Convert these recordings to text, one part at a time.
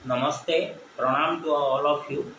Namaste, pranam to all of you.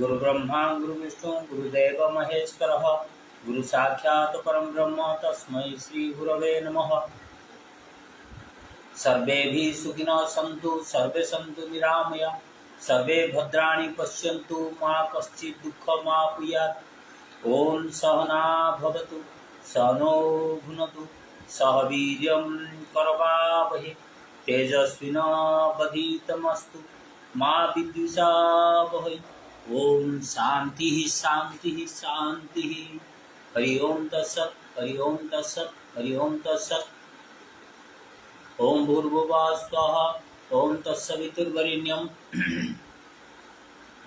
गुरु ब्रह्मा गुरु विष्णु गुरुदेव महेश्वर गुरु साक्षात् परम ब्रह्म तस्मै श्री गुरवे नमः। सर्वे भी सुखिनः सन्तु सर्वे सन्तु निरामया सर्वे भद्राणि पश्यन्तु मा कश्चित् दुःखमाप्नुयात्। ओम सहना भवतु सहनो भुनतु सह वीर्यं करवावहै तेजस्विनावधीतमस्तु मा विद्विषावहै। ओम शांति शांति शांति। हरि ओम तत्सत् हरि ओम तत्सत् हरि ओम तत्सत्। ओम भूर्भुवः स्वः ओम तत्सवितुर्वरेण्यं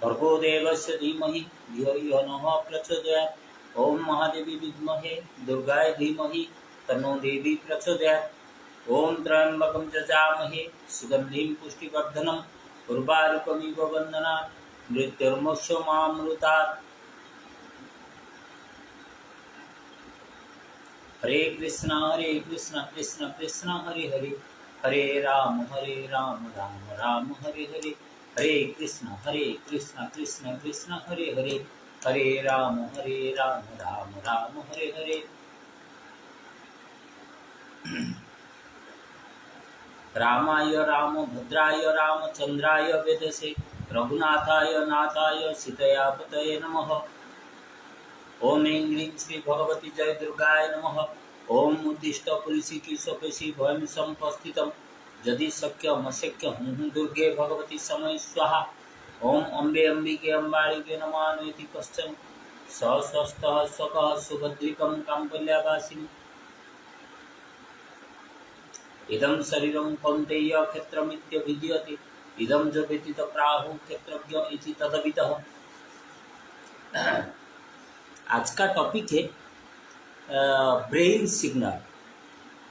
भर्गो देवस्य धीमहि धियो यो नः प्रचोदयात्। ओम महादेवी विद्महे दुर्गाय धीमहि तन्नो देवी प्रचोदयात्। ओम त्र्यंबकं यजामहे सुगन्धिं पुष्टिवर्धनम् उर्वारुकमिव वन्दनात् मृत्युर्मुक्षमामृतात्। हरे कृष्ण कृष्ण कृष्ण हरे हरे हरे राम राम राम हरे हरे हरे कृष्ण कृष्ण कृष्ण हरे हरे हरे राम राम राम हरे हरे। रामाय रामभद्राय रामचंद्राय वेदसे रघुनाथाय नाथाय सीतया पतये नमः। ओम ऐं ह्रीं श्री भगवती जय दुर्गाय नमः। ओम उद्दिष्ट पुलिसी की स्वपेशी भयम संपस्थितम यदि शक्यम अशक्यम हुं दुर्गे भगवती समय स्वाहा। ओम अम्बे अंबिके अम्बालिके नमान्वेति कश्चन सस्वस्थः स्वकः सुभद्रिकं काम्बल्यावासिनी। इदं शरीरं कौन्तेय क्षेत्रमित्यभिधीयते इदं च व्यतीत प्राहु क्षेत्रज्ञ इति तदविदः। आज का टॉपिक है brain signal.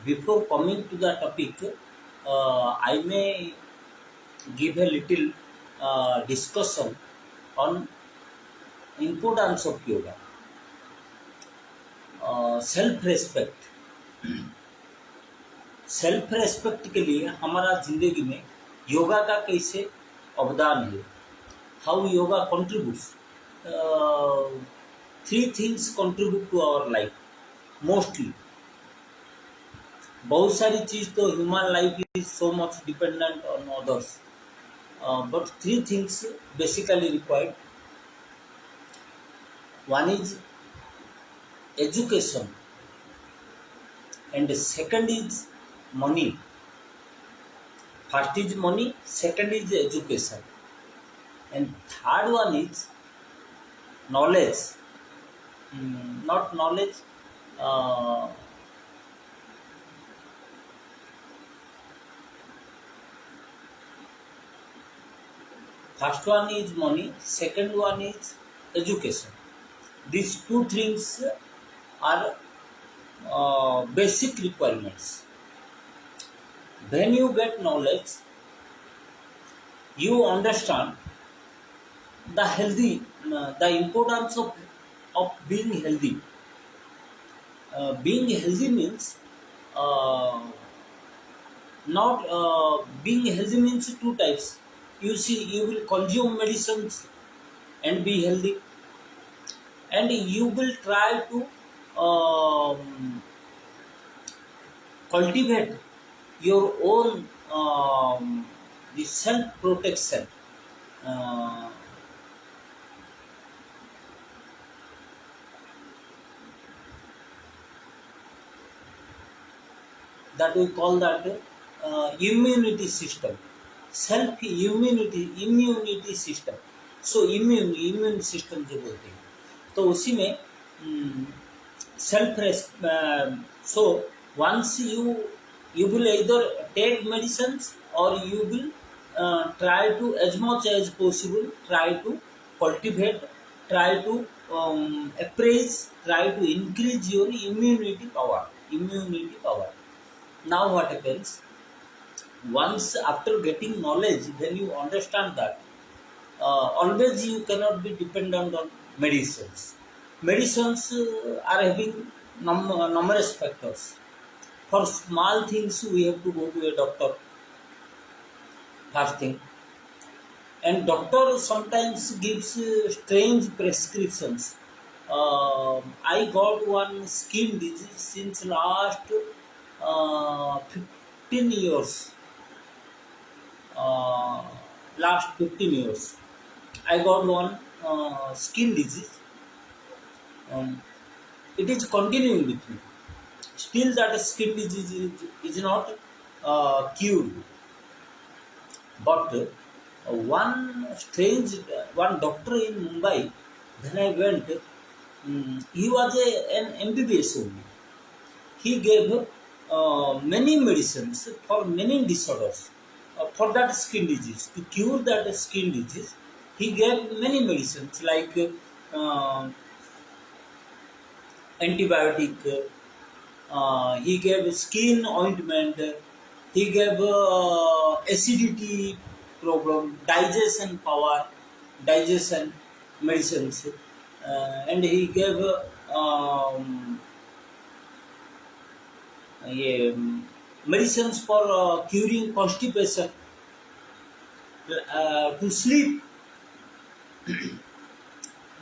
Before coming to the topic I may give a little discussion on importance of yoga. Self respect के लिए हमारा जिंदगी में योगा का कैसे अवदान है। How yoga contributes. Three things contribute to our life mostly. बहुत सारी चीज तो human life is so much dependent on others but three things basically required. One is education and second is money. First is money, second is education, and third one is knowledge. Not knowledge, first one is money, second one is education. These two things are basic requirements. When you get knowledge, you understand the importance of being healthy. Being healthy means not being healthy means two types. You see, you will consume medicines and be healthy, and you will try to cultivate your own the self protection. Uh, that we call that immunity system, self immunity system. So immune system जो बोलते हैं, तो उसी में self so once you will either take medicines or you will try to, as much as possible, try to cultivate, try to appraise, try to increase your immunity power. Now what happens, once after getting knowledge, when you understand that always you cannot be dependent on medicines. Medicines are having numerous factors. For small things we have to go to a doctor, first thing, and doctor sometimes gives strange prescriptions. I got one skin disease since last 15 years. Last 15 years I got one skin disease. It is continuing with me. Still that skin disease is not cured. But one doctor in Mumbai, when I went, he was an MBBS only. He gave many medicines for many disorders. For that skin disease, to cure that skin disease, he gave many medicines like antibiotic, he gave skin ointment, he gave acidity problem, digestion medicines, and he gave medicines for curing constipation, to sleep,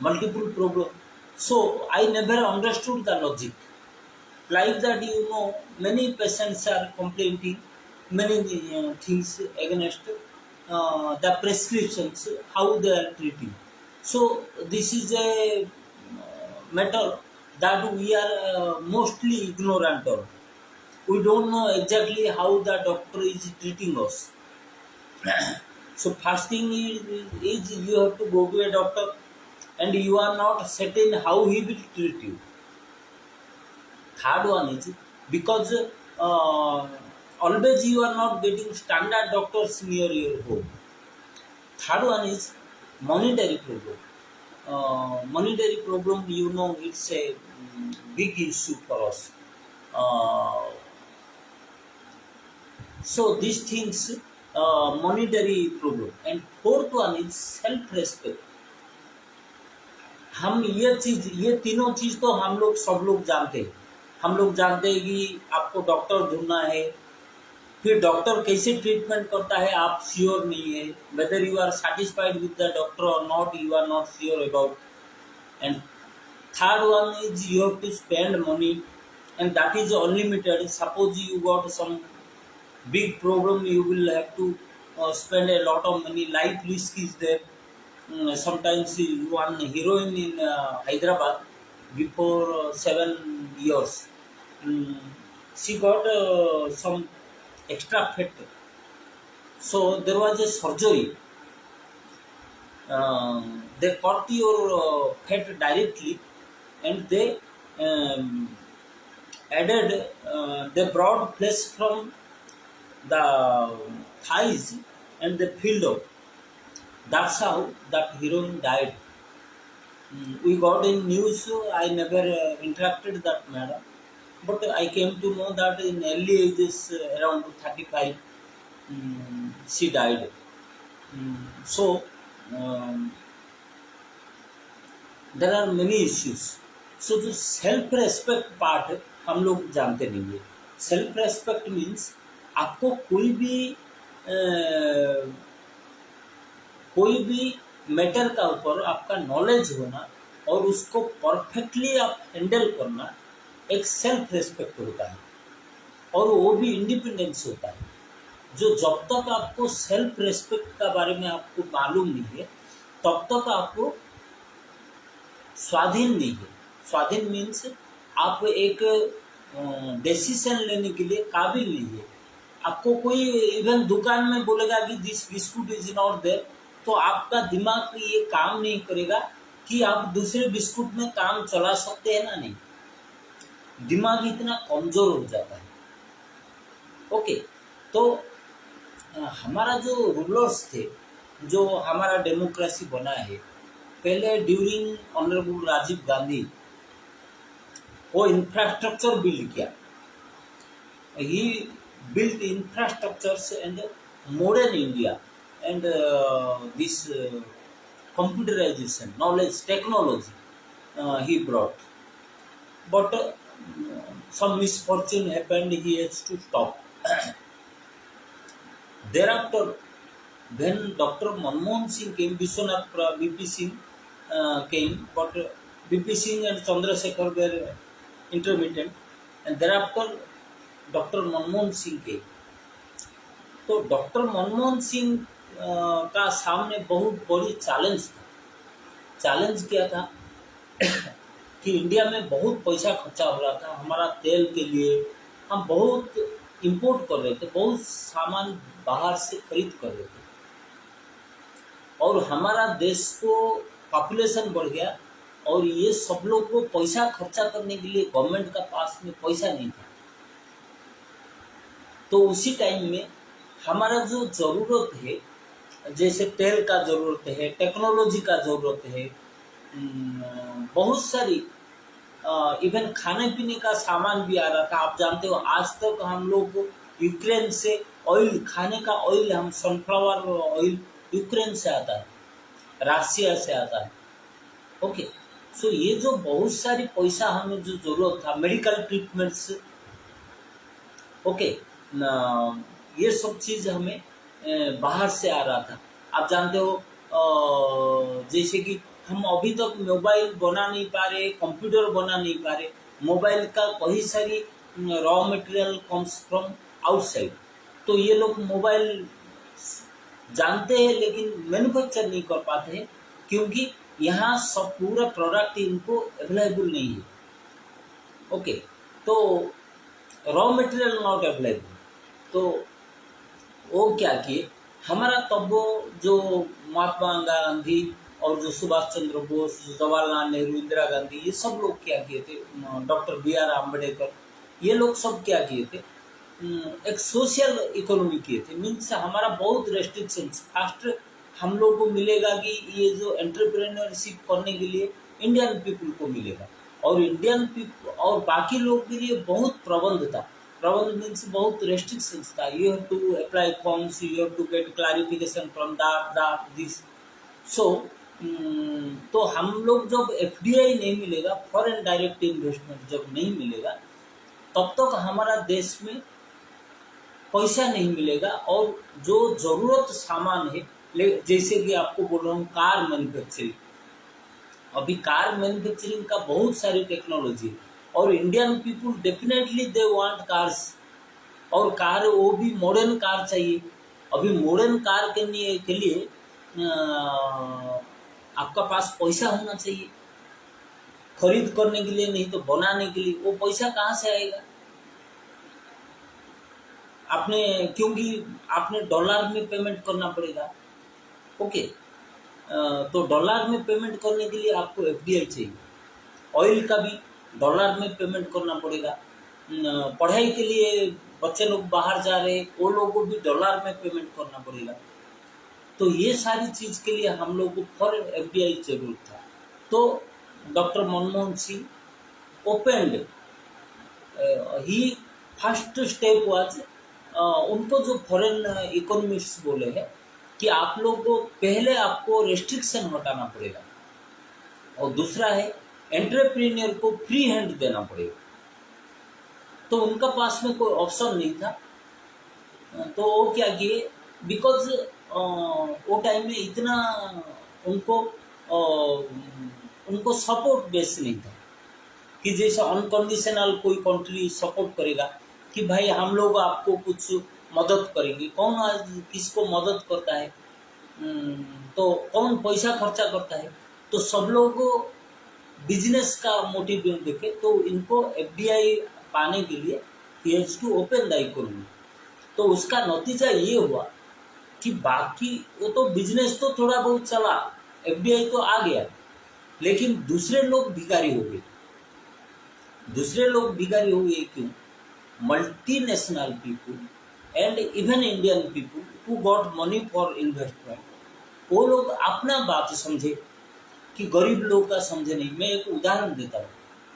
multiple problem. So I never understood the logic. Like that, many patients are complaining many things against the prescriptions, how they are treating. So this is a matter that we are mostly ignorant of. We don't know exactly how the doctor is treating us. So first thing is you have to go to a doctor and you are not certain how he will treat you. Third one is because always you are not getting standard doctors near your home. Third one is monetary problem. Monetary problem, it's a big issue for us. So these things, monetary problem. And fourth one is self-respect. हम ये तीनों चीज तो हम लोग सब लोग जानते हैं. हम लोग जानते हैं कि आपको डॉक्टर ढूंढना है, फिर डॉक्टर कैसे ट्रीटमेंट करता है आप श्योर नहीं है. Whether you are satisfied with the doctor और not, you are not sure about. And third one is you have to spend money and that is unlimited. Suppose you got some big problem, you will have to spend a lot of money. Life risk is there. Sometimes one heroine in Hyderabad before 7 years, she got some extra fat. So there was a surgery. They cut your fat directly and they added, they brought flesh from the thighs and they filled up. That's how that heroine died. We got in news. I never interacted that madam, but I came to know that in early ages, around 35, she died. So there are many issues. So the self-respect part हम लोग जानते नहीं है. Self-respect means आपको कोई भी matter का ऊपर आपका नॉलेज होना और उसको परफेक्टली आप हैंडल करना, एक सेल्फ रिस्पेक्ट होता है और वो भी इंडिपेंडेंस होता है। जो जब तक आपको सेल्फ रिस्पेक्ट का बारे में आपको मालूम नहीं है तब तक आपको स्वाधीन नहीं है। स्वाधीन मीन्स आप एक डिसीजन लेने के लिए काबिल नहीं है। आपको कोई इवन दुकान में बोलेगा कि this biscuit is not there, तो आपका दिमाग ये काम नहीं करेगा कि आप दूसरे बिस्कुट में काम चला सकते हैं ना, नहीं। दिमाग इतना कमजोर हो जाता है। ओके, तो हमारा जो रूलर्स थे, जो हमारा डेमोक्रेसी बना है, पहले ड्यूरिंग ऑनरेबल राजीव गांधी वो इंफ्रास्ट्रक्चर बिल्ड किया। He build infrastructures and modern India and this computerization, knowledge, technology he brought. But some misfortune happened, he has to stop. Thereafter, when Dr. Manmohan Singh came, Vishwanath VP Singh came, but VP Singh and Chandrasekhar were intermittent, and thereafter Dr. Manmohan Singh came. तो doctor Manmohan Singh का सामने बहुत बड़ी challenge था। Challenge क्या था कि India में बहुत पैसा खर्चा हो रहा था हमारा तेल के लिए। हम बहुत इंपोर्ट कर रहे थे, बहुत सामान बाहर से खरीद कर रहे थे और हमारा देश को पॉपुलेशन बढ़ गया और ये सब लोग को पैसा खर्चा करने के लिए गवर्नमेंट का पास में पैसा नहीं था। तो उसी टाइम में हमारा जो ज़रूरत है, जैसे तेल का ज़रूरत है, टेक्नोलॉजी का ज़रूरत है, बहुत सारी इवन खाने पीने का सामान भी आ रहा था। आप जानते हो आज तक हम लोग यूक्रेन से ऑयल, खाने का ऑयल, हम सनफ्लावर ऑयल यूक्रेन से आता है, रशिया से आता है। ओके, सो ये जो बहुत सारी पैसा हमें जो ज़रूरत था, मेडिकल ट्रीटमेंट्स, ओके, ये सब चीज़ हमें बाहर से आ रहा था। आप जानते हो जैसे कि हम अभी तक मोबाइल बना नहीं पा रहे, कंप्यूटर बना नहीं पा रहे। मोबाइल का कई सारी raw material comes from outside. तो ये लोग मोबाइल जानते हैं लेकिन मैन्युफैक्चर नहीं कर पाते हैं क्योंकि यहाँ सब पूरा प्रोडक्ट इनको अवेलेबल नहीं है। ओके, तो रॉ मटेरियल नॉट अवेलेबल। तो वो क्या किए, हमारा तब जो महात्मा गांधी और जो सुभाष चंद्र बोस, जो जवाहरलाल नेहरू, इंदिरा गांधी, ये सब लोग क्या किए थे, डॉक्टर BR अम्बेडकर, ये लोग सब क्या किए थे, एक सोशल इकोनॉमी किए थे। मीन्स हमारा बहुत रेस्ट्रिक्शंस फास्ट हम लोग को मिलेगा कि ये जो एंटरप्रेन्योरशिप करने के लिए इंडियन पीपल को मिलेगा और इंडियन पीपल और बाकी लोग के लिए बहुत प्रबंध था। प्रबंध मीन्स बहुत रेस्ट्रिक्शंस था। You have to apply forms, you have to get clarification from that this. So तो हम लोग जब FDI नहीं मिलेगा, फॉरेन डायरेक्ट इन्वेस्टमेंट जब नहीं मिलेगा, तब तक हमारा देश में पैसा नहीं मिलेगा और जो ज़रूरत सामान है, जैसे कि आपको बोल रहा हूँ कार मैन्युफैक्चरिंग, अभी कार मैन्युफैक्चरिंग का बहुत सारी टेक्नोलॉजी है और Indian people definitely they want cars, और कार वो भी मॉडर्न कार चाहिए। अभी मॉडर्न कार के लिए आपका पास पैसा होना चाहिए खरीद करने के लिए, नहीं तो बनाने के लिए वो पैसा कहाँ से आएगा? क्योंकि आपने डॉलर में पेमेंट करना पड़ेगा। ओके, तो डॉलर में पेमेंट करने के लिए आपको FDI चाहिए। ऑयल का भी डॉलर में पेमेंट करना पड़ेगा। पढ़ाई के लिए बच्चे लोग बाहर जा रहे, वो लोगों को भी डॉलर में पेमेंट करना पड़ेगा। तो ये सारी चीज़ के लिए हम लोग को फॉरेन FDI जरूरत था। तो doctor Manmohan Singh opened he first step was, उनको जो फॉरेन इकोनॉमिस्ट बोले हैं कि आप लोग को पहले आपको रेस्ट्रिक्शन हटाना पड़ेगा और दूसरा है एंटरप्रेन्योर को फ्री हैंड देना पड़ेगा। तो उनका पास में कोई ऑप्शन नहीं था। तो वो क्या किए, बिकॉज वो टाइम में इतना उनको सपोर्ट बेस नहीं था। कि जैसे अनकंडीशनल कोई कंट्री सपोर्ट करेगा कि भाई हम लोग आपको कुछ मदद करेंगे। कौन आज किसको मदद करता है? तो कौन पैसा खर्चा करता है? तो सब लोग बिजनेस का मोटिव देखे, तो इनको एफडीआई पाने के लिए he has to open the economy. तो उसका नतीजा ये हुआ कि बाकी वो तो बिजनेस तो थोड़ा बहुत चला, एफडीआई तो आ गया, लेकिन दूसरे लोग भिखारी हो गए। दूसरे लोग भिखारी हो गए क्यों? Multinational people and even Indian people who got money for investment, वो लोग अपना बात समझे कि गरीब लोग का समझे नहीं। मैं एक उदाहरण देता हूँ।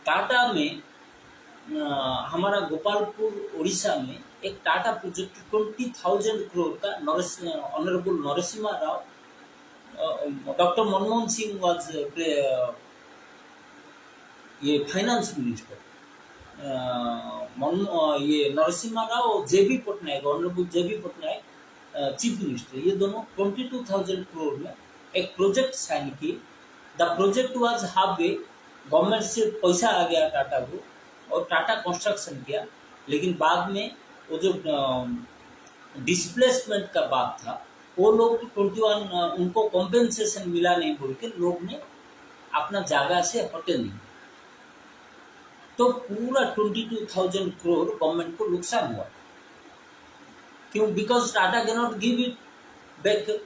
टाटा में हमारा गोपालपुर उड़ीसा में एक टाटा प्रोजेक्ट 20,000 करोड़ का honourable Narasimha Rao, doctor Manmohan Singh was ये फाइनेंस मिनिस्टर, ये नरसिम्हा राव और जेबी पटनायक, ऑनरेबल जेबी पटनायक चीफ मिनिस्टर, ये दोनों 22,000 करोड़ में एक प्रोजेक्ट साइन किए। The project was half way, government से पैसा आ गया टाटा को और टाटा कंस्ट्रक्शन किया। लेकिन बाद में वो जो डिस्प्लेसमेंट का बात था, वो लोग 21 उनको कॉम्पेंसेशन मिला नहीं बोल के लोग ने अपना जगह से हटे नहीं, तो पूरा 22,000 करोड़ गवर्नमेंट को नुकसान हुआ। क्यों? Because Tata can not give it back.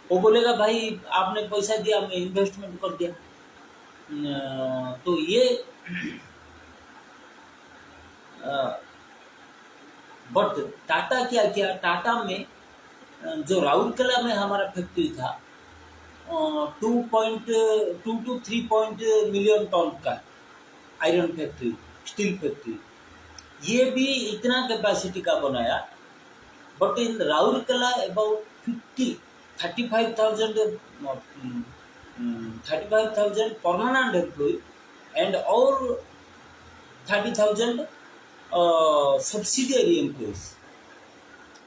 वो बोलेगा भाई आपने पैसा दिया, मैं इन्वेस्टमेंट कर दिया। तो ये बट टाटा क्या किया? टाटा में जो राउरकेला में हमारा फैक्ट्री था 2.2 to 3 मिलियन टन का आयरन फैक्ट्री, स्टील फैक्ट्री, ये भी इतना कैपेसिटी का बनाया। But in Rourkela about 35,000 permanent employ and और 30,000 सब्सिडियरी एम्प्लॉयज,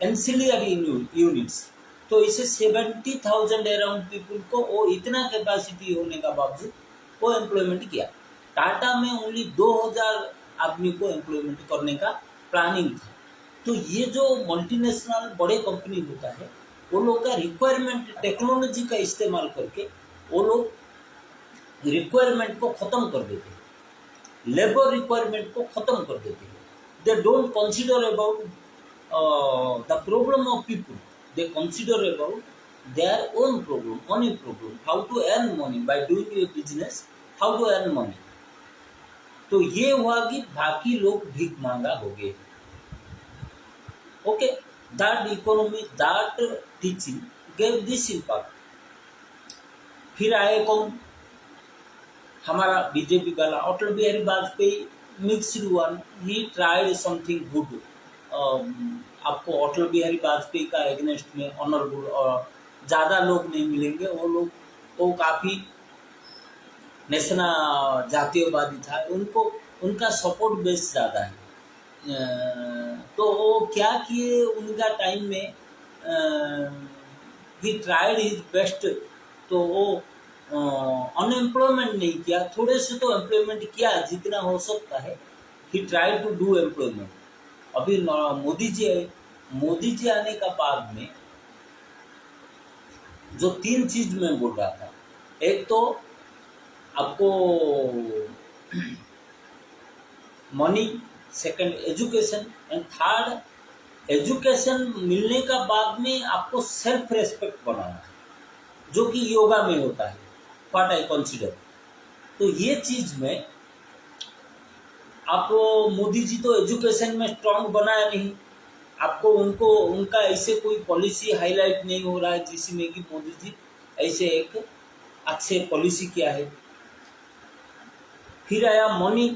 एंसिलियरी यूनिट्स। तो इसे 70,000 अराउंड पीपल को वो इतना कैपेसिटी होने का बावजूद वो एम्प्लॉयमेंट किया। टाटा में ओनली 2,000 आदमी को एम्प्लॉयमेंट करने का प्लानिंग था। तो ये जो मल्टीनेशनल बड़े कंपनी होता है, वो लोग का रिक्वायरमेंट टेक्नोलॉजी का इस्तेमाल करके वो लोग रिक्वायरमेंट को ख़त्म कर देते हैं, लेबर रिक्वायरमेंट को ख़त्म कर देते हैं। They don't consider about the problem of people, they consider about their own problem, money problem, how to earn money by doing a business, how to earn money. तो ये हुआ कि बाकी लोग भीख मांगा हो गए। Okay, that economy, that teaching gave this impact. फिर आए कौन? हमारा बीजेपी वाला Atal Bihari Vajpayee, mixed one, he tried something good. आपको अटल बिहारी वाजपेयी का एग्नेस्ट में ऑनरेबल और ज़्यादा लोग नहीं मिलेंगे। वो लोग वो काफ़ी नेशनल जातीयवादी था, उनको उनका सपोर्ट बेस ज़्यादा है। तो वो क्या किए उनका टाइम में, ही ट्राइड हिज बेस्ट। तो वो अनएम्प्लॉयमेंट नहीं किया, थोड़े से तो एम्प्लॉयमेंट किया जितना हो सकता है। He tried to do employment. अभी मोदी जी आने का बाद में जो 3 चीज मैं बोल रहा था, एक तो आपको money, second education and third education मिलने का बाद में आपको सेल्फ रेस्पेक्ट बनाना है, जो कि योगा में होता है, व्हाट आई कंसीडर। तो ये चीज में आप मोदी जी तो एजुकेशन में स्ट्रांग बनाया नहीं, आपको उनका ऐसे कोई पॉलिसी हाईलाइट नहीं हो रहा है जिसमें कि मोदी जी ऐसे एक अच्छे पॉलिसी किया है। फिर आया मनी,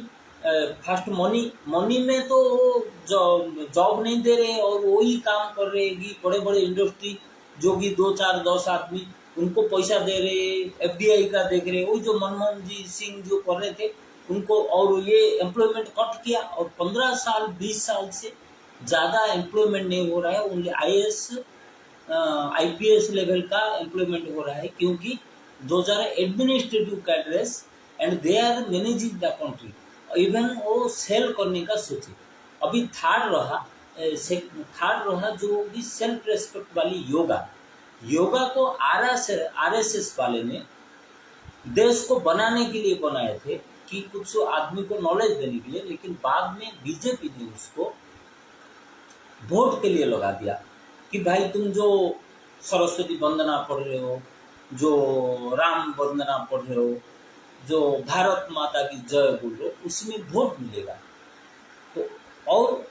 फर्स्ट मनी में तो जॉब नहीं दे रहे और वही काम कर रहे हैं कि बड़े बड़े इंडस्ट्री जो कि 2, 4, 10 आदमी उनको पैसा दे रहे, एफडीआई का देख रहे, वही जो मनमोहन जी सिंह जो कर रहे थे उनको, और ये एम्प्लॉयमेंट कट किया और 15 साल 20 साल से ज़्यादा एम्प्लॉयमेंट नहीं हो रहा है। ओनली IPS लेवल का एम्प्लॉयमेंट हो रहा है, क्योंकि those are administrative cadres and they are managing the country. Even वो सेल करने का सोचे। अभी थर्ड रहा जो भी सेल्फ रेस्पेक्ट वाली योगा। योगा को आरएसएस वाले ने देश को बनाने के लिए बनाए थे कि कुछ आदमी को नॉलेज देने के लिए, लेकिन बाद में बीजेपी ने उसको वोट के लिए लगा दिया कि भाई तुम जो सरस्वती वंदना पढ़ रहे हो, जो राम वंदना पढ़ रहे हो, जो भारत माता की जय बोल रहे हो, उसमें वोट मिलेगा। तो और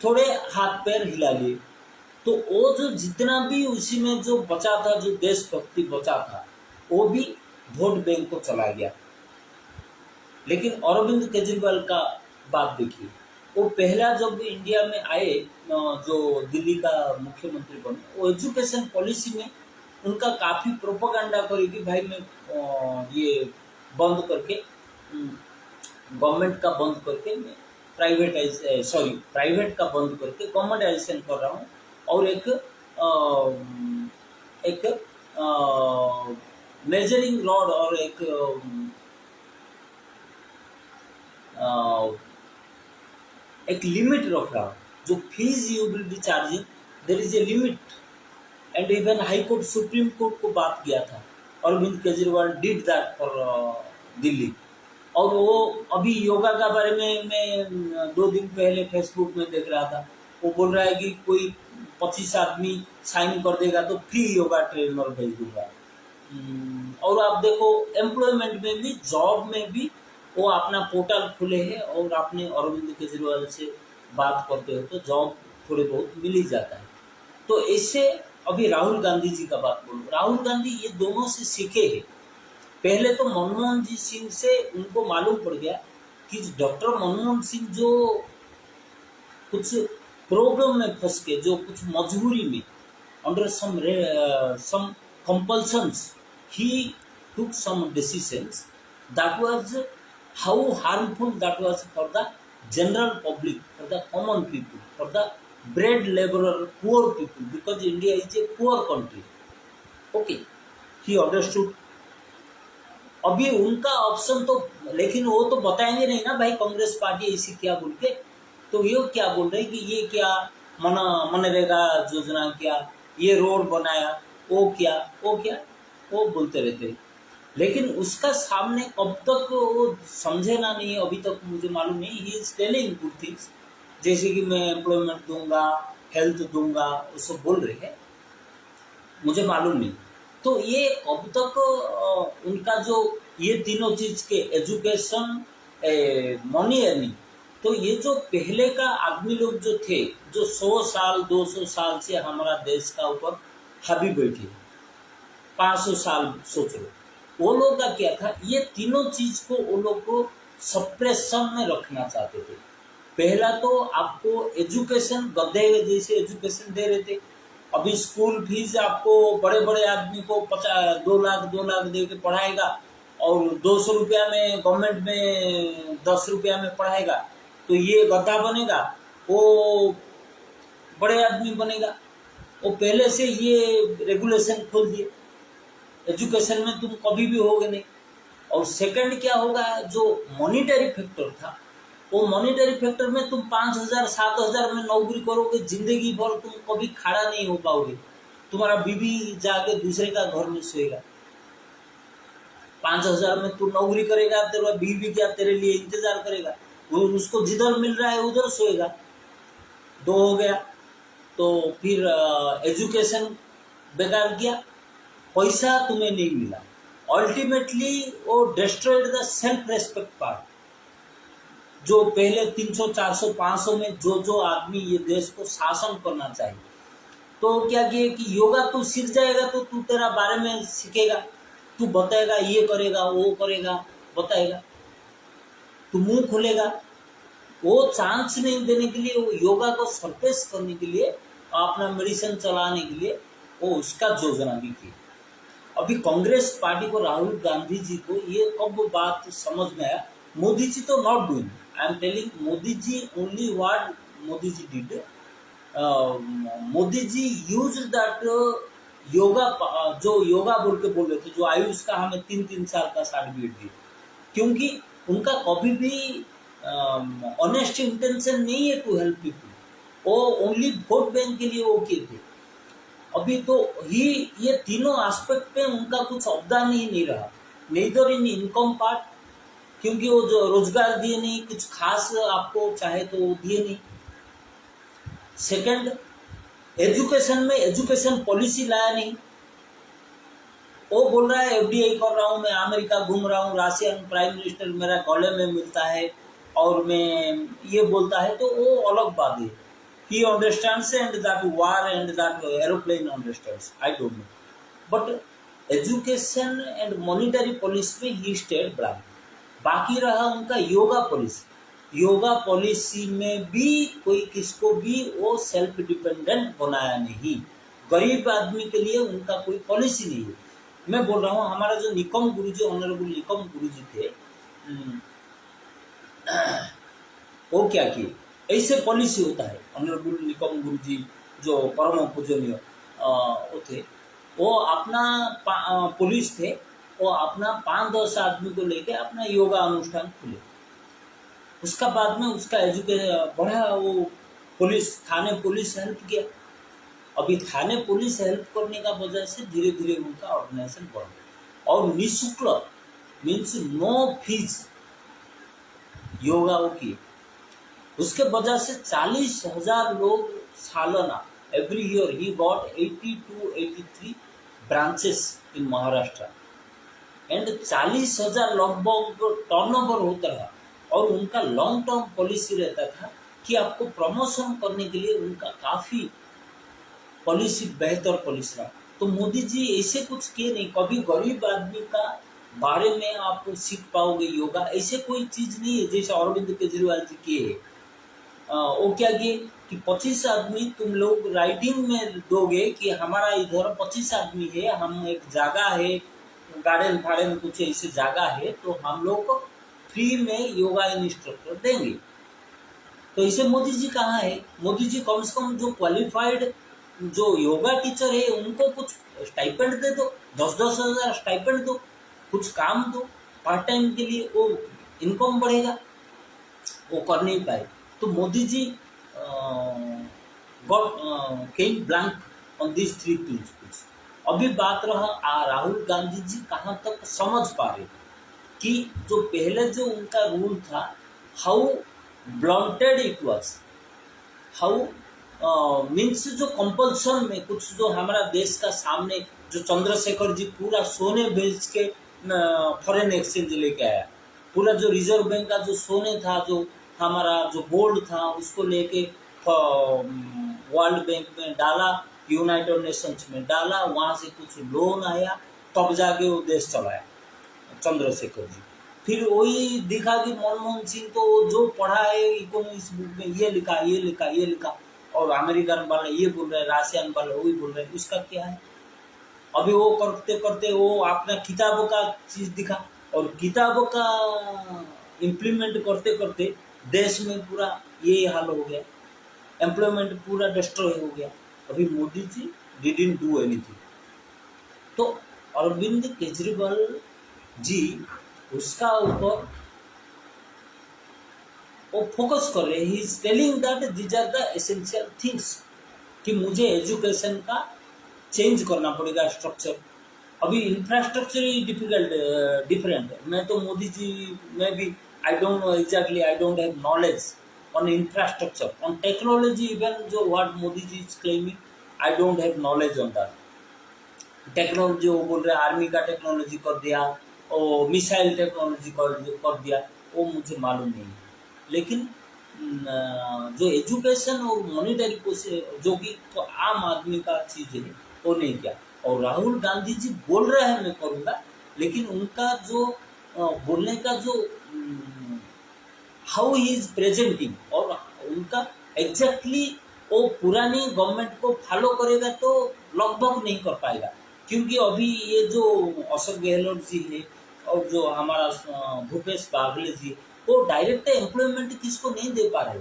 थोड़े हाथ पैर हिला लिए, तो वो जो जितना भी उसी में जो बचा था, जो देशभक्ति बचा था, वो भी वोट बैंक को चला गया। लेकिन अरविंद केजरीवाल का बात देखिए, वो पहला जब इंडिया में आए, जो दिल्ली का मुख्यमंत्री बने, वो एजुकेशन पॉलिसी में उनका काफ़ी प्रोपेगेंडा करी कि भाई मैं ये बंद करके, गवर्नमेंट का बंद करके मैं प्राइवेट का बंद करके गवर्नमेंटाइजेशन कर रहा हूँ, और एक मेजरिंग रॉड और एक लिमिट रख रहा हूँ। जो fees you will be charging, there is a limit. And even high court, supreme court को बात किया था, Arvind Kejriwal did that for Delhi. और वो अभी योगा का बारे में मैं 2 दिन पहले फेसबुक में देख रहा था, वो बोल रहा है कि कोई 25 आदमी साइन कर देगा तो फ्री योगा ट्रेनर भेज दूंगा। और आप देखो एम्प्लॉयमेंट में भी, जॉब में भी वो अपना पोर्टल खुले हैं, और आपने अरविंद केजरीवाल से बात करते हो तो जॉब थोड़े बहुत मिल ही जाता है। तो इससे अभी राहुल गांधी जी का बात बोलूँ, राहुल गांधी ये दोनों से सीखे हैं। पहले तो मनमोहन जी सिंह से उनको मालूम पड़ गया कि डॉक्टर मनमोहन सिंह जो कुछ प्रॉब्लम में फंस के, जो कुछ मजबूरी में, under some compulsions, he took some decisions that was how harmful that was for the general public, for the common people, for the bread laborer, poor people, because India is a poor country. Okay, he understood. अभी उनका option तो, लेकिन वो तो बताएंगे नहीं ना भाई कांग्रेस पार्टी ऐसी क्या बोल के। तो ये क्या बोल रहे हैं कि ये क्या मनरेगा योजना, क्या ये रोड बनाया, वो क्या वो बोलते रहते हैं। लेकिन उसका सामने कब तक वो समझे ना नहीं, अभी तक मुझे मालूम नहीं। ही इज टेलिंग गुड थिंग्स, जैसे कि मैं एम्प्लॉयमेंट दूंगा, हेल्थ दूंगा, वो सब बोल रहे हैं, मुझे मालूम नहीं। तो ये अब तक उनका जो ये तीनों चीज के, एजुकेशन, मनी अर्निंग, तो ये जो पहले का आदमी लोग जो थे, जो 100 साल 200 साल से हमारा देश का ऊपर हावी बैठे, 500 साल सोच लो, वो लोग का क्या था, ये तीनों चीज को वो लोग को सप्रेशन में रखना चाहते थे। पहला तो आपको एजुकेशन, गधे जैसे एजुकेशन दे रहे थे। अभी स्कूल फीस आपको बड़े बड़े आदमी को 2 लाख दे के पढ़ाएगा, और 200 रुपया में गवर्नमेंट में 10 रुपया में पढ़ाएगा, तो ये गधा बनेगा, वो बड़े आदमी बनेगा। वो पहले से ये रेगुलेशन खोल दिए, एजुकेशन में तुम कभी भी होगे नहीं। और सेकंड क्या होगा, जो मॉनिटरी फैक्टर था, वो मॉनिटरी फैक्टर में तुम 5,000 7,000 में नौकरी करोगे, जिंदगी भर तुम कभी खड़ा नहीं हो पाओगे। तुम्हारा बीवी जाके दूसरे का घर में सोएगा। 5,000 में तू नौकरी करेगा, तेरा बीवी क्या तेरे लिए इंतजार करेगा, वो उसको जिधर मिल रहा है उधर सोएगा। 2 हो गया। तो फिर एजुकेशन बेकार किया, पैसा तुम्हें नहीं मिला, अल्टीमेटली वो destroyed the self respect part. जो पहले 300 400 500 में जो आदमी ये देश को शासन करना चाहिए, तो क्या किया कि योगा तू सीख जाएगा तो तू तेरा बारे में सीखेगा, तू बताएगा, ये करेगा वो करेगा, बताएगा, तू मुंह खोलेगा। वो चांस नहीं देने के लिए, वो योगा को सरप्रेस करने के लिए, अपना मेडिसिन चलाने के लिए वो उसका योजना भी की। अभी कांग्रेस पार्टी को, राहुल गांधी जी को ये कब बात समझ में आया, मोदी जी तो not doing, I am telling Modi ji only what Modi ji did, Modi ji use that yoga, जो योगा बोल के बोल रहे थे, जो आयुष का हमें 3-3 साल का सर्टिफिकेट दिया, क्योंकि उनका कभी भी ऑनेस्ट इंटेंशन नहीं है टू हेल्प पीपल, वो ओनली वोट बैंक के लिए वो किए थे। अभी तो ही ये तीनों एस्पेक्ट पे उनका कुछ अवदान ही नहीं रहा, नेदर इन इनकम पार्ट, क्योंकि वो जो रोजगार दिए नहीं, कुछ खास आपको चाहे तो दिए नहीं। सेकंड, एजुकेशन में एजुकेशन पॉलिसी लाया नहीं। वो बोल रहा है एफडीआई कर रहा हूँ मैं, अमेरिका घूम रहा हूँ, रशियन प्राइम मिनिस्टर मेरा गले में मिलता है और मैं ये बोलता है, तो वो अलग बात है। He understands and that war and that aeroplane understands. I don't know. But education and monetary policy में he stayed blank. बाकी रहा उनका योगा पॉलिसी। योगा पॉलिसी में भी कोई किसको भी वो सेल्फ डिपेंडेंट बनाया नहीं। गरीब आदमी के लिए उनका कोई पॉलिसी नहीं है। मैं बोल रहा हूँ हमारा जो निकम गुरुजी, ऑनरेबल निकम गुरुजी थे, वो क्या किए, ऐसे पॉलिसी होता है। ऑनरेबल निकम गुरुजी जो परम पूजनीय वो थे, वो अपना पुलिस थे, वो अपना 5-10 आदमी को लेके अपना योगा अनुष्ठान खुले। उसका बाद में उसका एजुकेशन बढ़ा, वो पुलिस, थाने पुलिस हेल्प किया। अभी थाने पुलिस हेल्प करने का वजह से धीरे धीरे उनका ऑर्गेनाइजेशन बढ़ा और निःशुल्क मीन्स नो फीस योगा वो किए। उसके वजह से 40,000 लोग सालाना, every year he got 80 to 83 branches in Maharashtra and 40,000 लगभग टर्नओवर होता रहा। और उनका लॉन्ग टर्म पॉलिसी रहता था कि आपको प्रमोशन करने के लिए उनका काफ़ी पॉलिसी, बेहतर पॉलिसी रहा। तो मोदी जी ऐसे कुछ किए नहीं, कभी गरीब आदमी का बारे में आप सीख पाओगे योगा, ऐसे कोई चीज़ नहीं है जैसे अरविंद केजरीवाल जी किए है। वो क्या किए कि 25 आदमी तुम लोग राइटिंग में दोगे कि हमारा इधर 25 आदमी है, हम एक जगह है, गार्डन फार्डन कुछ ऐसे जगह है, तो हम लोग फ्री में योगा इंस्ट्रक्टर देंगे। तो इसे मोदी जी कहाँ है? मोदी जी कम से कम जो क्वालिफाइड जो योगा टीचर है उनको कुछ स्टाइपेंड दे दो, 10-10 हज़ार स्टाइपेंड दो, कुछ काम दो पार्ट टाइम के लिए, वो इनकम बढ़ेगा। वो कर नहीं पाए, तो Modi ji got came blank on this 3 principles. अभी बात रहा राहुल गांधी जी कहाँ तक समझ पा रहे कि जो पहले जो उनका रूल था, how blunted it was, how means जो कंपल्सन में कुछ जो हमारा देश का सामने जो चंद्रशेखर जी पूरा सोने भेज के फॉरेन एक्सचेंज लेके आया, पूरा जो रिजर्व बैंक का जो सोने था, जो हमारा जो गोल्ड था, उसको लेके वर्ल्ड बैंक में डाला, यूनाइटेड नेशंस में डाला, वहाँ से कुछ लोन आया, तब जाके वो देश चलाया चंद्रशेखर जी। फिर वही दिखा कि मनमोहन सिंह तो जो पढ़ा है इकोनॉमिक्स बुक में ये लिखा ये लिखा ये लिखा, और अमेरिकन वाले ये बोल रहे हैं, रशियन वाले वही बोल रहे हैं, उसका क्या है? अभी वो करते करते वो अपना किताबों का चीज दिखा, और किताबों का इम्प्लीमेंट करते करते देश में पूरा ये हाल हो गया, एम्प्लॉयमेंट पूरा डिस्ट्रॉय हो गया। अभी मोदी जी डिडंट डू एनीथिंग। तो अरविंद केजरीवाल जी उसका ऊपर वो फोकस कर रहे हैं। He is telling that these are the essential things कि मुझे एजुकेशन का चेंज करना पड़ेगा स्ट्रक्चर। अभी इंफ्रास्ट्रक्चर ही डिफरेंट है। मैं तो मोदी जी में भी I don't know exactly, I don't have knowledge on infrastructure, on technology, even जो what Modi ji is claiming, I don't have knowledge on that. Technology वो बोल रहे हैं आर्मी का टेक्नोलॉजी कर दिया, और मिसाइल टेक्नोलॉजी कर दिया, वो मुझे मालूम नहीं। लेकिन जो एजुकेशन और मॉनिटरी जो कि तो आम आदमी का चीज़ है, वो नहीं किया। और राहुल गांधी जी बोल रहे हैं मैं करूँगा, लेकिन उनका जो बोलने का जो हाउ ही इज प्रेजेंटिंग, और उनका एग्जैक्टली वो पुरानी गवर्नमेंट को फॉलो करेगा तो लगभग नहीं कर पाएगा। क्योंकि अभी ये जो अशोक गहलोत जी है और जो हमारा भूपेश बागले जी, वो डायरेक्ट एम्प्लॉयमेंट किसको नहीं दे पा रहे।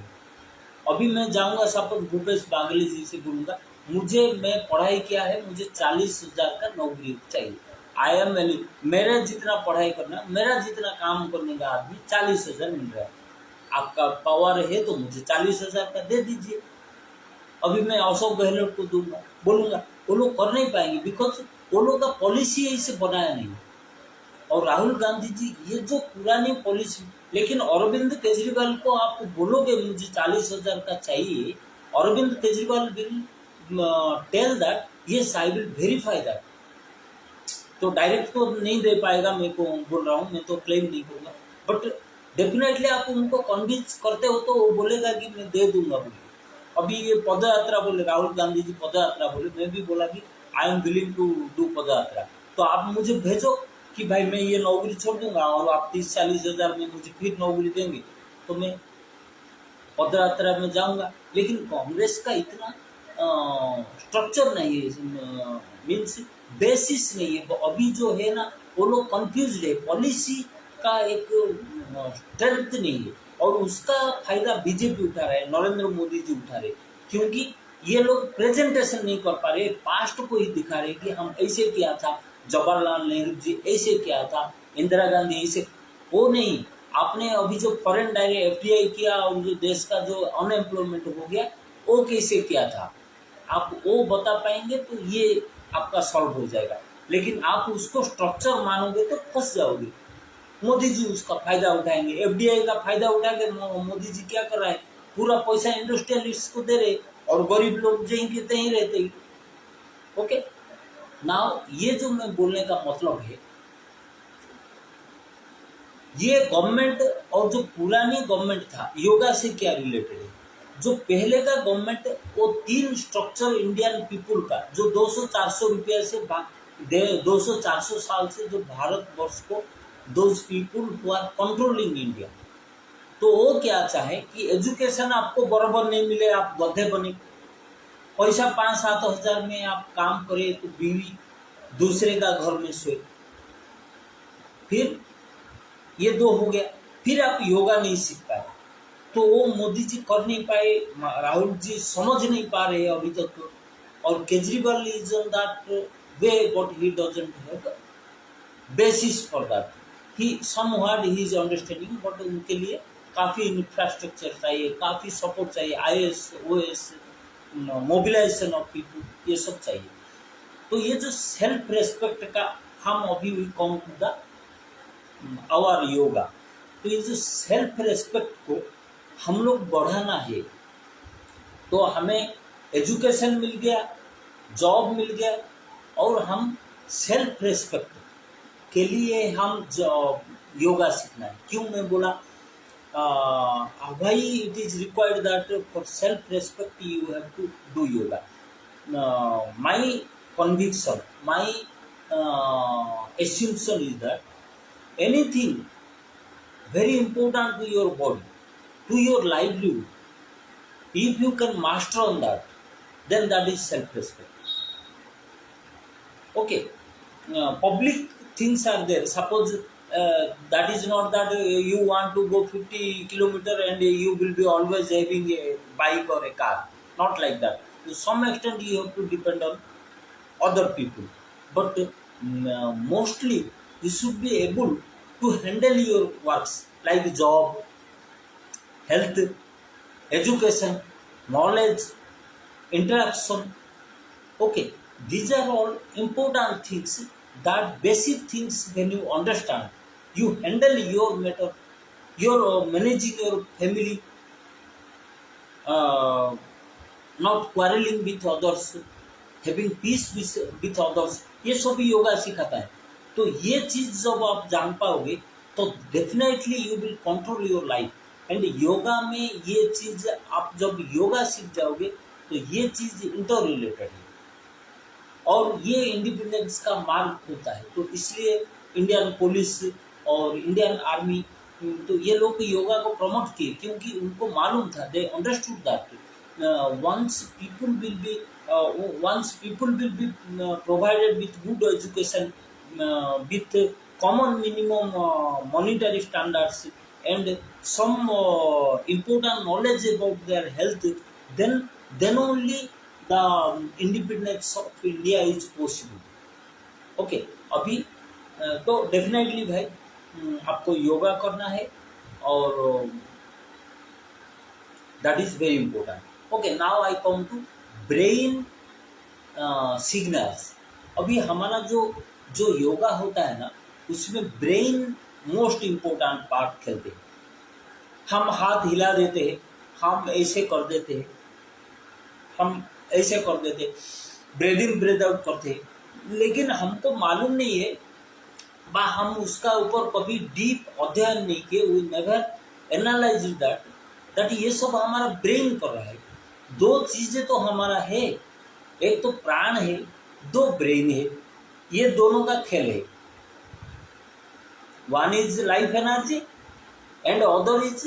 अभी मैं जाऊंगा सपोज भूपेश बागले जी से बोलूँगा, मुझे मैं पढ़ाई किया है, मुझे 40,000 का नौकरी चाहिए, आई एम वैल्यू, मेरा जितना पढ़ाई करना, मेरा जितना काम करने का आदमी 40,000 मिल रहा है, आपका पावर है तो मुझे 40,000 का दे दीजिए। अभी मैं अशोक गहलोत को दूंगा, बोलूंगा, वो लोग कर नहीं पाएंगे, बिकॉज वो लोग का पॉलिसी ऐसे बनाया नहीं। और राहुल गांधी जी ये जो पुरानी पॉलिसी, लेकिन अरविंद केजरीवाल को आप बोलोगे मुझे 40,000 का चाहिए, Arvind Kejriwal will tell that yes I will verify that. तो डायरेक्ट तो नहीं दे पाएगा, मैं को बोल रहा हूँ, मैं तो क्लेम नहीं करूँगा, बट डेफिनेटली आप उनको कन्विंस करते हो तो वो बोलेगा कि मैं दे दूंगा बोले। अभी ये पद यात्रा बोले, राहुल गांधी जी पद यात्रा बोले, मैं भी बोला कि I am willing to do पद यात्रा, तो आप मुझे भेजो कि भाई मैं ये नौकरी छोड़ दूंगा और आप 30-40 हज़ार में मुझे फिर नौकरी देंगे, तो मैं पद यात्रा में जाऊंगा। लेकिन कांग्रेस का इतना स्ट्रक्चर नहीं है, मीन्स बेसिस नहीं है। अभी जो है ना वो लोग कंफ्यूज है, पॉलिसी का एक स्ट्रेंथ नहीं है, और उसका फायदा बीजेपी उठा रहा है, नरेंद्र मोदी जी उठा रहे, क्योंकि ये लोग प्रेजेंटेशन नहीं कर पा रहे, पास्ट को ही दिखा रहे कि हम ऐसे किया था, जवाहरलाल नेहरू जी ऐसे किया था, इंदिरा गांधी ऐसे, वो नहीं। आपने अभी जो फॉरेन डायरेक्ट एफडीआई किया और जो देश का जो अनएम्प्लॉयमेंट हो गया वो कैसे किया था, आप वो बता पाएंगे तो ये आपका सॉल्व हो जाएगा। लेकिन आप उसको स्ट्रक्चर मानोगे तो फंस जाओगे। मोदी जी उसका फायदा उठाएंगे, एफडीआई का फायदा उठा के मोदी जी क्या कर रहा है, पूरा पैसा इंडस्ट्रियलिस्ट को दे रहे और गरीब लोग जहीं के तहीं रहते। ओके, नाउ ये जो मैं बोलने का मतलब है, ये गवर्नमेंट और जो पुरानी गवर्नमेंट था योगा से क्या रिलेटेड है। जो पहले का गवर्नमेंट, वो 3 स्ट्रक्चर इंडियन पीपुल का, जो 200-400 रुपया से 200-400 साल से जो भारतवर्ष को, those people who are controlling India, तो वो क्या चाहे कि एजुकेशन आपको बराबर नहीं मिले, आप गधे बने, पैसा 5-7 हज़ार में आप काम करे तो बीवी दूसरे का घर में सोए, फिर ये 2 हो गया, फिर आप योगा नहीं सीख पाए, तो वो मोदी जी कर नहीं पाए, राहुल जी समझ नहीं पा रहे अभी तक तो, और Kejriwal is on that way, but he doesn't have basis for that, he somehow he is understanding, but उनके लिए काफ़ी इंफ्रास्ट्रक्चर चाहिए, काफ़ी सपोर्ट चाहिए, IAS OS, mobilization of people, ये सब चाहिए। तो ये जो सेल्फ रेस्पेक्ट का, हम अभी we come to the our yoga, तो ये जो सेल्फ रेस्पेक्ट को हम लोग बढ़ाना है, तो हमें एजुकेशन मिल गया, जॉब मिल गया, और हम सेल्फ रेस्पेक्ट के लिए हम योगा सीखना है। क्यों मैं बोला why it is required that for self respect you have to do yoga. My conviction, my assumption is that anything very important to your body, to your livelihood, if you can master on that, then that is self-respect. Okay, public things are there. Suppose that is not that you want to go 50 kilometer and you will be always having a bike or a car. Not like that. To some extent you have to depend on other people, but mostly you should be able to handle your works like job, health, education, knowledge, interaction. Okay, these are all important things, that basic things. When you understand, you handle your matter, your managing your family, uh, not quarreling with others, having peace with others, ये सभी योगा सिखाता है। तो ये चीज़ जब आप जान पाओगे तो definitely you will control your life, and yoga में ये चीज़ आप जब योगा सीख जाओगे तो ये चीज़ इंटर रिलेटेड है, और ये इंडिपेंडेंस का मार्ग होता है। तो इसलिए इंडियन पुलिस और इंडियन आर्मी, तो ये लोग योगा को प्रमोट किए, क्योंकि उनको मालूम था, they understood that once people will be provided with good education, with common minimum monetary standards, and some important knowledge about their health, then only the independence of India is possible. Okay, अभी तो definitely भाई आपको योगा करना है और that is very important. Okay, now I come to brain signals. अभी हमारा जो जो योगा होता है ना, उसमें ब्रेन मोस्ट इम्पोर्टेंट पार्ट खेलते हैं। हम हाथ हिला देते हैं, हम ऐसे कर देते हैं, हम ऐसे कर देते हैं, ब्रेथ इन ब्रेथ आउट करते हैं, लेकिन हमको मालूम नहीं है बा हम उसका ऊपर कभी डीप अध्ययन नहीं किए। वी नेवर एनालाइज दैट ये सब हमारा ब्रेन कर रहा है। दो चीजें तो हमारा है, एक तो प्राण है, दो ब्रेन है, ये दोनों का खेल है। One is life energy and other is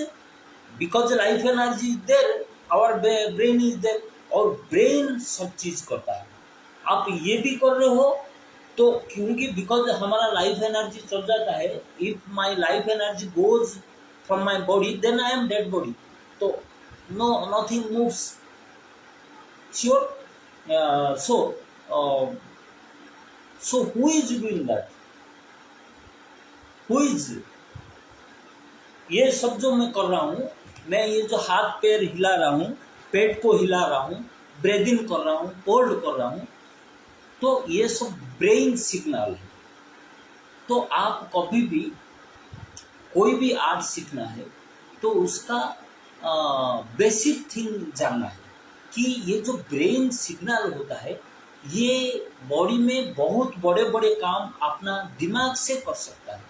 because life energy is there, our brain is there, और ब्रेन सब चीज करता है। आप ये भी कर रहे हो तो क्योंकि बिकॉज हमारा लाइफ एनर्जी चल जाता है। If my life energy goes from my body then I am dead body, तो no nothing moves. Sure. So who is doing that? Who is? ये सब जो मैं कर रहा हूँ, मैं ये जो हाथ पैर हिला रहा हूँ, पेट को हिला रहा हूँ, ब्रेथ इन कर रहा हूँ, होल्ड कर रहा हूँ, तो ये सब ब्रेन सिग्नल है। तो आप कभी भी कोई भी आर्ट सीखना है तो उसका बेसिक थिंग जानना है कि ये जो ब्रेन सिग्नल होता है, ये बॉडी में बहुत बड़े बड़े काम अपना दिमाग से कर सकता है।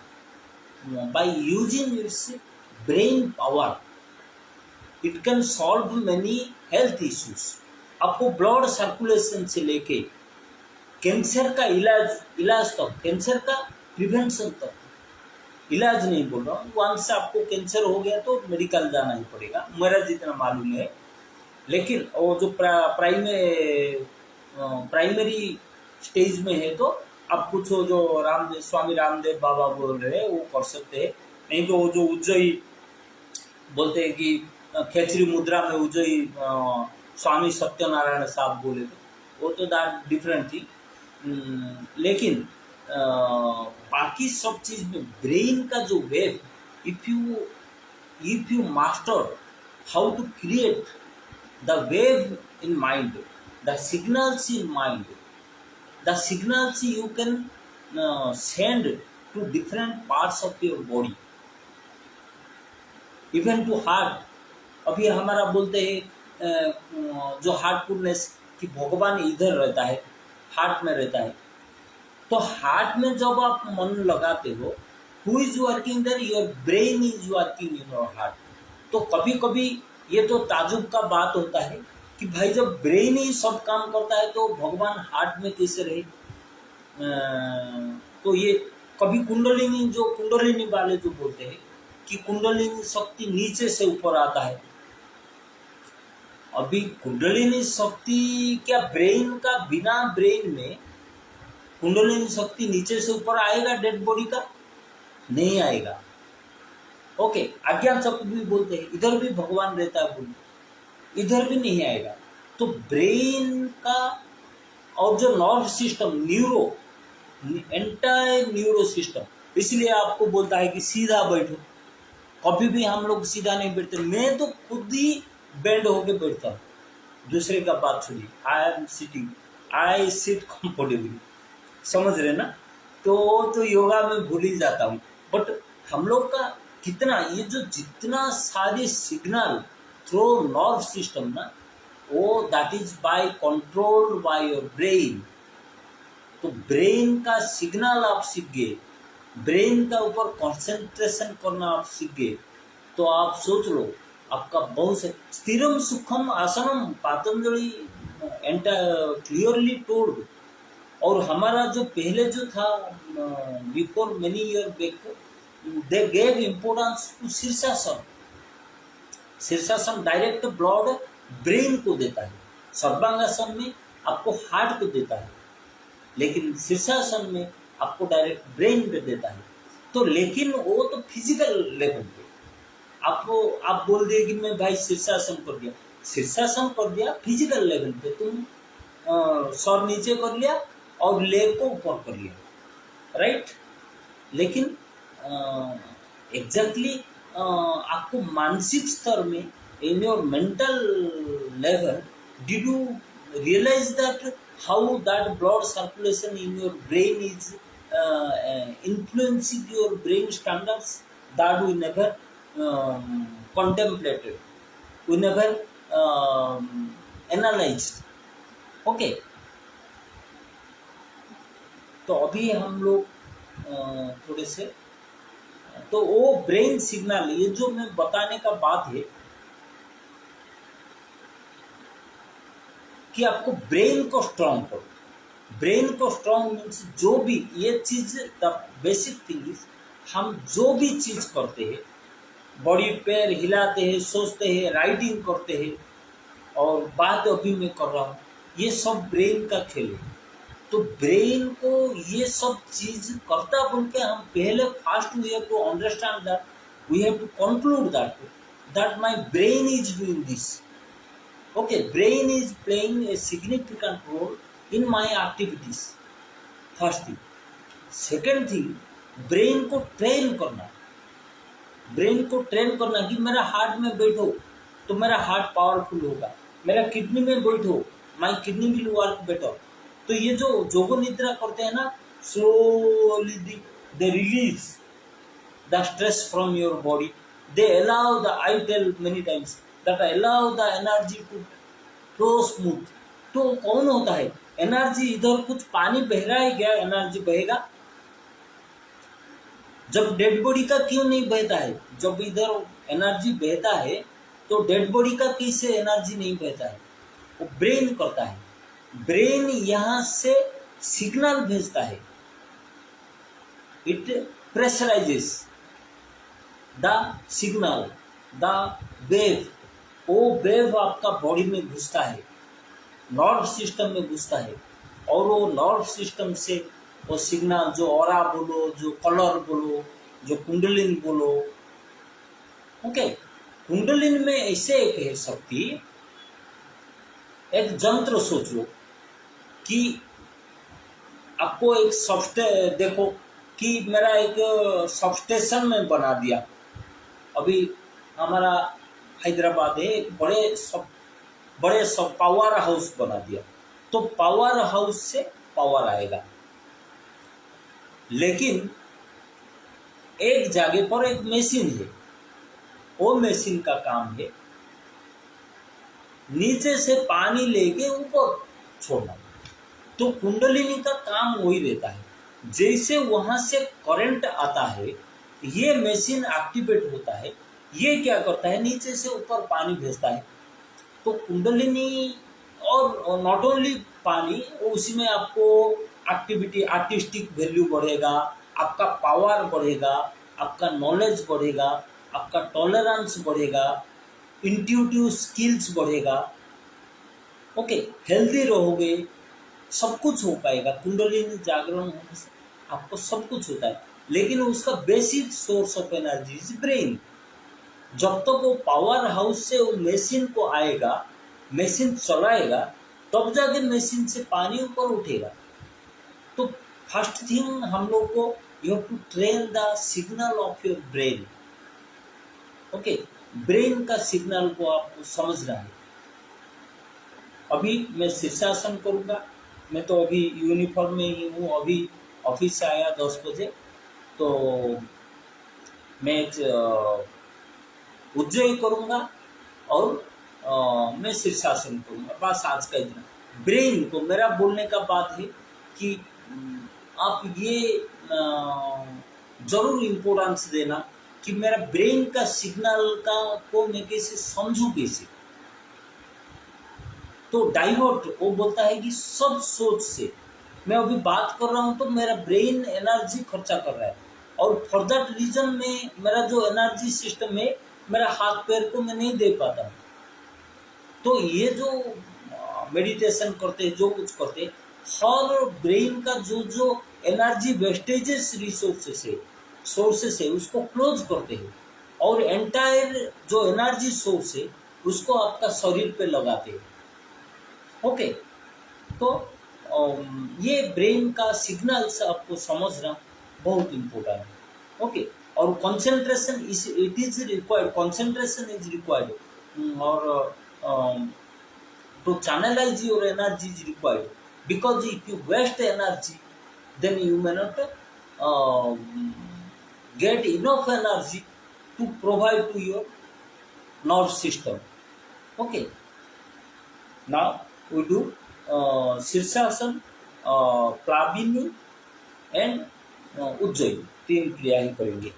By using its brain power it can solve many health issues. आपको ब्लड सर्कुलेशन से लेके कैंसर का इलाज तक, कैंसर का प्रिवेंशन तक, इलाज नहीं बोल रहा हूँ, वंस आपको कैंसर हो गया तो मेडिकल जाना ही पड़ेगा, मेरा जितना मालूम है। लेकिन वो जो प्राइमरी स्टेज में है तो आप कुछ जो रामदेव स्वामी रामदेव बाबा बोल रहे हैं वो कर सकते हैं। नहीं तो वो जो उज्जई बोलते हैं कि खेचरी मुद्रा में उज्जई स्वामी सत्यनारायण साहब बोले थे, वो तो दैट डिफरेंट थी। लेकिन बाकी सब चीज में ब्रेन का जो wave, if you master how to create the wave in mind, the signals in mind, the signals you can send to different parts of your body, even to heart. अभी हमारा बोलते हैं जो हार्टफुलनेस कि भगवान इधर रहता है, हार्ट में रहता है। तो हार्ट में जब आप मन लगाते हो, who is working there? Your brain is working in your heart. तो कभी कभी ये तो ताजुब का बात होता है कि भाई जब ब्रेन ही सब काम करता है तो भगवान हार्ट में कैसे रहे? तो ये कभी कुंडलिनी, जो कुंडलिनी वाले जो बोलते हैं कि कुंडलिनी शक्ति नीचे से ऊपर आता है। अभी कुंडलिनी शक्ति क्या ब्रेन का, बिना ब्रेन में कुंडलिनी शक्ति नीचे से ऊपर आएगा डेड बॉडी का? नहीं आएगा। ओके, अज्ञान चक्र भी बोलते हैं इधर भी भगवान रहता है, बोल इधर भी नहीं आएगा। तो ब्रेन का और जो nerve system, neuro, entire neuro system, इसलिए आपको बोलता है कि सीधा बैठो। कभी भी हम लोग सीधा नहीं बैठते, मैं तो खुद ही बेंड होके बैठता हूँ, दूसरे का बात छोड़िए। I am sitting, I sit comfortably, समझ रहे ना? तो योगा में भूल ही जाता हूँ। बट हम लोग का कितना, ये जो जितना सारे सिग्नल थ्रू नर्व सिस्टम ना, वो that is by control by your brain. तो ब्रेन का सिग्नल आप सीख गए, ब्रेन का ऊपर कंसंट्रेशन करना आप सीख गए, तो आप सोच लो आपका बहुत से स्थिरम सुखम आसनम पातंजलि क्लियरली टोल्ड। और हमारा जो पहले जो था before many year back, they gave importance to शीर्षासन। शीर्षासन डायरेक्ट ब्लड ब्रेन को देता है, सर्वांगासन में आपको हार्ट को देता है, लेकिन शीर्षासन में आपको डायरेक्ट ब्रेन पे देता है। तो लेकिन वो तो फिजिकल लेवल पे आपको, आप बोल दिए कि मैं भाई शीर्षासन कर दिया, शीर्षासन कर दिया फिजिकल लेवल पे, तुम सर नीचे कर लिया और लेग को ऊपर कर लिया, राइट। लेकिन एग्जैक्टली आपको मानसिक स्तर में, in your mental level, did you realize that how that blood circulation in your brain is influencing your brain standards? That we never contemplated, we never analyzed. Okay, तो अभी हम लोग थोड़े से, तो वो ब्रेन सिग्नल, ये जो मैं बताने का बात है कि आपको ब्रेन को स्ट्रांग करो। ब्रेन को स्ट्रांग मीन्स जो भी ये चीज, द बेसिक थिंग इज, हम जो भी चीज करते हैं, बॉडी पैर हिलाते हैं, सोचते हैं, राइटिंग करते हैं, और बात अभी मैं कर रहा हूँ, ये सब ब्रेन का खेल है। तो ब्रेन को ये सब चीज करता बोल के हम पहले fast we have to understand that, we have to conclude that my brain is doing this. Okay, brain is playing a significant role in my activities, first thing. Second thing, brain को train करना, brain को train करना कि मेरा heart में बैठो तो मेरा हार्ट पावरफुल होगा, मेरा किडनी में बैठो my kidney will work better. तो ये जो जोगो निद्रा करते हैं ना, slowly they release the stress from your body, they allow the, I tell many times that allow the energy to flow smooth. तो कौन होता है एनर्जी? इधर कुछ पानी बह रहा है क्या, एनर्जी बहेगा? जब डेड बॉडी का क्यों नहीं बहता है? जब इधर एनर्जी बहता है तो डेड बॉडी का कैसे एनर्जी नहीं बहता है? वो ब्रेन करता है। ब्रेन यहाँ से सिग्नल भेजता है, it pressurises the signal, the wave. वो वेव आपका बॉडी में घुसता है, नर्व सिस्टम में घुसता है, और वो नर्व सिस्टम से वो सिग्नल, जो ऑरा बोलो, जो कलर बोलो, जो कुंडलिनी बोलो, ओके। कुंडलिनी में ऐसे एक है शक्ति, एक जंत्र सोच लो कि आपको एक देखो कि मेरा एक सबस्टेशन में बना दिया। अभी हमारा हैदराबाद है, एक बड़े सब पावर हाउस बना दिया, तो पावर हाउस से पावर आएगा। लेकिन एक जगह पर एक मशीन है, वो मशीन का काम है नीचे से पानी लेके ऊपर छोड़ना। तो कुंडलिनी का काम वही रहता है। जैसे वहां से करंट आता है, ये मशीन एक्टिवेट होता है, ये क्या करता है, नीचे से ऊपर पानी भेजता है। तो कुंडलिनी, और नॉट ओनली पानी, उसमें आपको एक्टिविटी, आर्टिस्टिक वैल्यू बढ़ेगा, आपका पावर बढ़ेगा, आपका नॉलेज बढ़ेगा, आपका टॉलरेंस बढ़ेगा, इंट्यूटिव स्किल्स बढ़ेगा, ओके, हेल्दी रहोगे, सब कुछ हो पाएगा। कुंडलिनी जागरण होने से आपको सब कुछ होता है, लेकिन उसका basic source of energy is brain. जब तक वो पावर हाउस से वो मशीन को आएगा, मशीन चलाएगा, तब जाके मशीन से पानी ऊपर उठेगा। तो फर्स्ट थिंग हम लोग को, you have to train the signal of your brain. Okay, brain का सिग्नल को आपको समझना है। अभी मैं शीर्षासन करूँगा। मैं तो अभी यूनिफॉर्म में ही हूँ, अभी ऑफिस से आया 10 बजे, तो मैं एक उज्जय करूँगा और मैं शीर्षासन करूँगा, बस आज का इतना। ब्रेन को, मेरा बोलने का बात है कि आप ये जरूर इम्पोर्टेंस देना कि मेरा ब्रेन का सिग्नल को मैं कैसे समझूँ, कैसे। तो डाइवर्ट, वो बोलता है कि सब सोच से मैं अभी बात कर रहा हूँ तो मेरा ब्रेन एनर्जी खर्चा कर रहा है, और फॉर दैट रीजन में मेरा जो एनर्जी सिस्टम है, मेरा हाथ पैर को मैं नहीं दे पाता। तो ये जो मेडिटेशन करते हैं, जो कुछ करते हैं, हर ब्रेन का जो एनर्जी वेस्टेजेस सोर्सेस है उसको क्लोज करते हैं, और एंटायर जो एनर्जी सोर्स है उसको आपका शरीर पे लगाते हैं। ओके, तो ये ब्रेन का सिग्नल्स आपको समझना बहुत इम्पोर्टेंट है। ओके, और concentration it is required, concentration is required, और to channelize your energy is required, because if you waste energy, then you may not get enough energy to provide to your nerve system. Okay, now we do शीर्षासन, प्लाविनी and Ujjayi, तीन क्रिया ही करेंगे।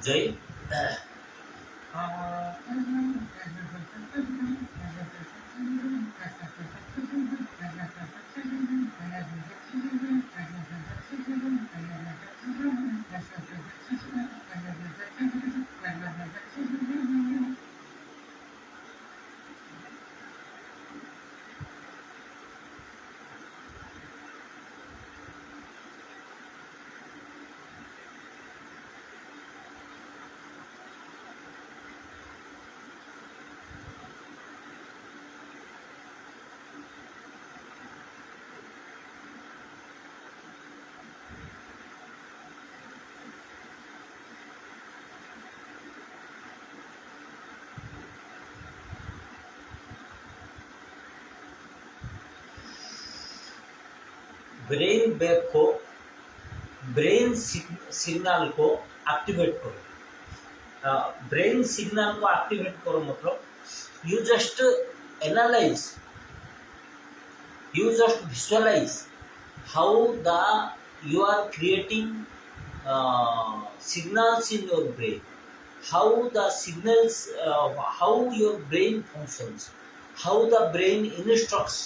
जय brain bag को, brain signal को activate करो। Brain signal को activate करो मतलब you just analyse, you just visualize how the you are creating signals in your brain, how the signals how your brain functions, how the brain instructs।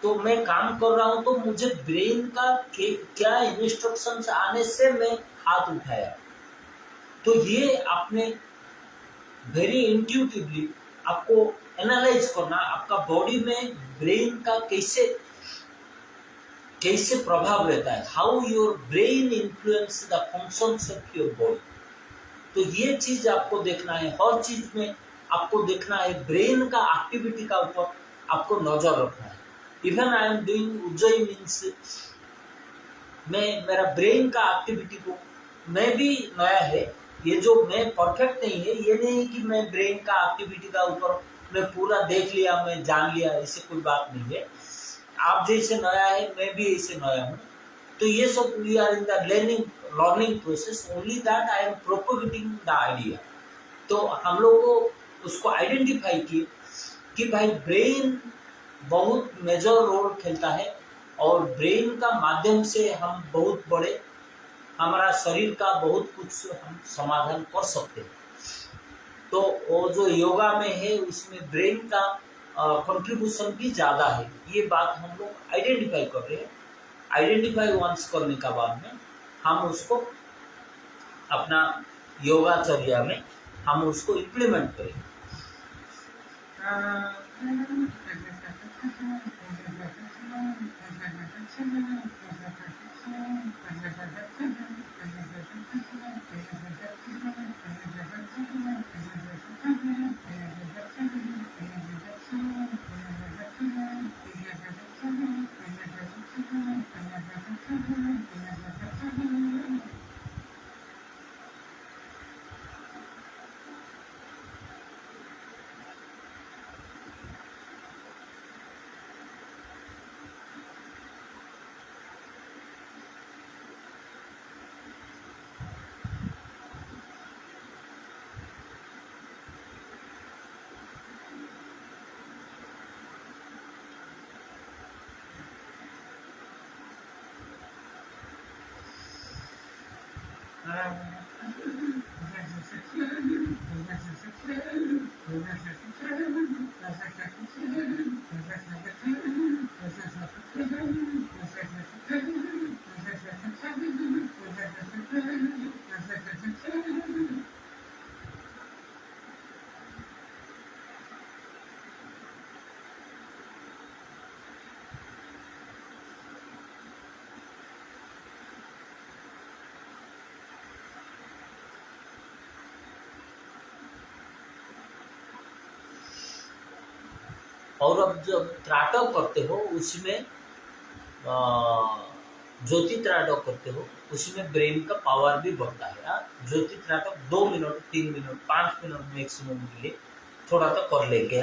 तो मैं काम कर रहा हूं तो मुझे ब्रेन का क्या इंस्ट्रक्शंस आने से मैं हाथ उठाया। तो ये आपने वेरी इंट्यूटिवली आपको एनालाइज करना, आपका बॉडी में ब्रेन का कैसे कैसे प्रभाव रहता है, how your brain influence the functions of your body. तो ये चीज आपको देखना है, हर चीज में आपको देखना है ब्रेन का एक्टिविटी का ऊपर आपको नजर रखना है। Even I am doing Ujjayi means मैं मेरा ब्रेन का एक्टिविटी को, मैं भी नया है, ये जो मैं परफेक्ट नहीं है, ये नहीं कि मैं ब्रेन का एक्टिविटी का ऊपर मैं पूरा देख लिया, मैं जान लिया, ऐसे कोई बात नहीं है। आप जैसे नया है मैं भी ऐसे नया हूँ। तो ये सब we are in the learning process, only that I am propagating the idea. तो हम लोग को उसको आइडेंटिफाई किए कि भाई ब्रेन बहुत मेजर रोल खेलता है और ब्रेन का माध्यम से हम बहुत बड़े, हमारा शरीर का बहुत कुछ हम समाधान कर सकते हैं। तो वो जो योगा में है उसमें ब्रेन का कंट्रीब्यूशन भी ज़्यादा है, ये बात हम लोग आइडेंटिफाई कर रहे हैं। आइडेंटिफाई वंस करने का बाद में हम उसको अपना योगाचर्या में हम उसको इम्प्लीमेंट करेंगे। और अब जब त्राटक करते हो उसमें ज्योति त्राटक करते हो उसमें ब्रेन का पावर भी बढ़ता है। ज्योति त्राटक 2 मिनट 3 मिनट 5 मिनट मैक्सिमम के लिए थोड़ा तो कर लेंगे।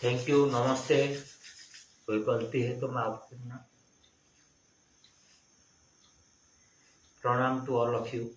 थैंक यू, नमस्ते। कोई गलती है तो माफ करना। प्रणाम टू ऑल ऑफ यू।